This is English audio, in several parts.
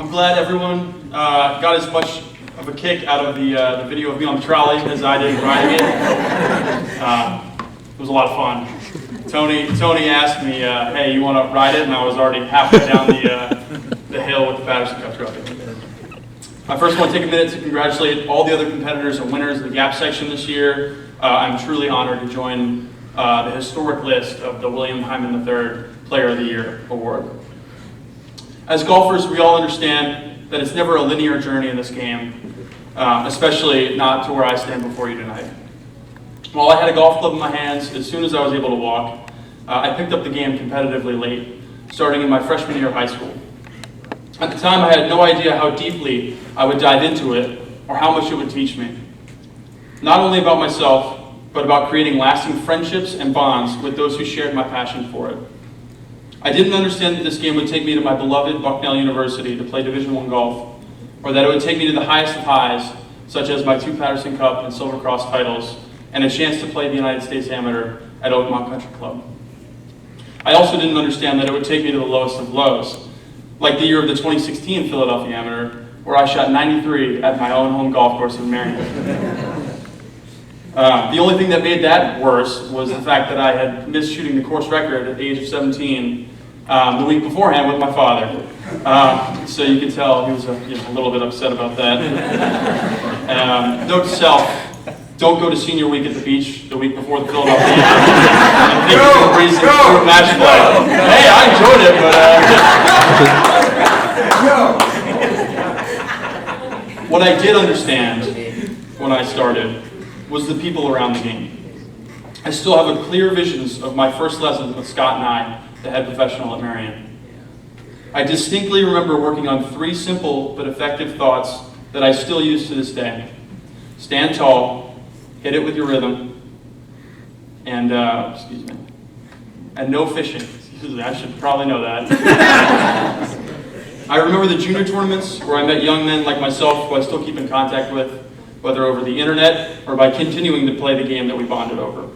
I'm glad everyone got as much of a kick out of the video of me on the trolley as I did riding it. It was a lot of fun. Tony asked me, hey, you want to ride it? And I was already halfway down the hill with the Patterson Cup trophy. I first want to take a minute to congratulate all the other competitors and winners of the Gap section this year. I'm truly honored to join the historic list of the William Hyndman III Player of the Year Award. As golfers, we all understand that it's never a linear journey in this game, especially not to where I stand before you tonight. While I had a golf club in my hands, as soon as I was able to walk, I picked up the game competitively late, starting in my freshman year of high school. At the time, I had no idea how deeply I would dive into it or how much it would teach me. Not only about myself, but about creating lasting friendships and bonds with those who shared my passion for it. I didn't understand that this game would take me to my beloved Bucknell University to play Division I golf, or that it would take me to the highest of highs, such as my 2 Patterson Cup and Silver Cross titles, and a chance to play the United States Amateur at Oakmont Country Club. I also didn't understand that it would take me to the lowest of lows, like the year of the 2016 Philadelphia Amateur, where I shot 93 at my own home golf course in Merion. The only thing that made that worse was the fact that I had missed shooting the course record at the age of 17 the week beforehand with my father. So you can tell he was a little bit upset about that. Note to self, don't go to senior week at the beach the week before the Philadelphia Amateur. I think it's a reason for match play. Hey, I enjoyed it, but what I did understand when I started was the people around the game. I still have a clear visions of my first lesson with Scott and I, the head professional at Merion. I distinctly remember working on 3 simple but effective thoughts that I still use to this day. Stand tall, hit it with your rhythm, and no fishing. I should probably know that. I remember the junior tournaments where I met young men like myself who I still keep in contact with, whether over the internet or by continuing to play the game that we bonded over.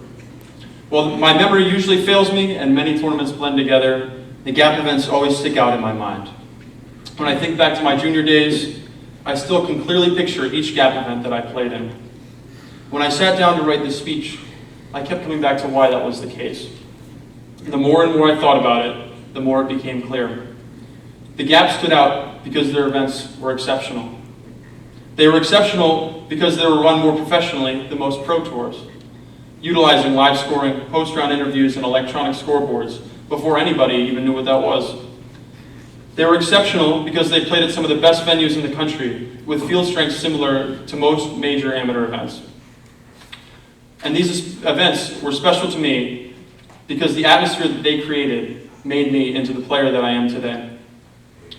While my memory usually fails me and many tournaments blend together, the Gap events always stick out in my mind. When I think back to my junior days, I still can clearly picture each Gap event that I played in. When I sat down to write this speech, I kept coming back to why that was the case. The more and more I thought about it, the more it became clear. The Gap stood out because their events were exceptional. They were exceptional because they were run more professionally than most pro tours, utilizing live scoring, post-round interviews, and electronic scoreboards before anybody even knew what that was. They were exceptional because they played at some of the best venues in the country with field strength similar to most major amateur events. And these events were special to me because the atmosphere that they created made me into the player that I am today.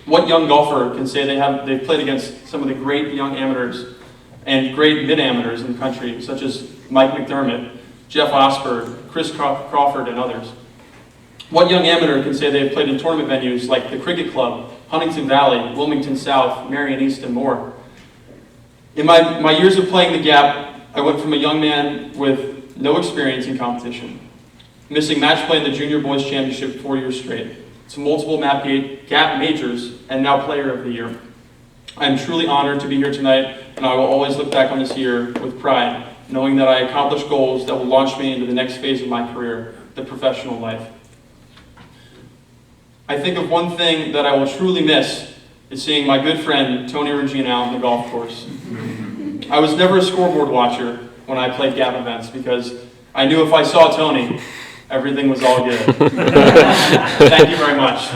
What young golfer can say they've played against some of the great young amateurs and great mid-amateurs in the country, such as Mike McDermott, Jeff Osberg, Chris Crawford, and others? What young amateur can say they've played in tournament venues like the Cricket Club, Huntington Valley, Wilmington South, Merion East, and more? In my years of playing the Gap, I went from a young man with no experience in competition, missing match play in the Junior Boys Championship 4 years straight, to multiple Gap majors, and now Player of the Year. I am truly honored to be here tonight, and I will always look back on this year with pride, knowing that I accomplished goals that will launch me into the next phase of my career, the professional life. I think of one thing that I will truly miss is seeing my good friend Tony Regina out on the golf course. I was never a scoreboard watcher when I played Gap events because I knew if I saw Tony, everything was all good. Thank you very much.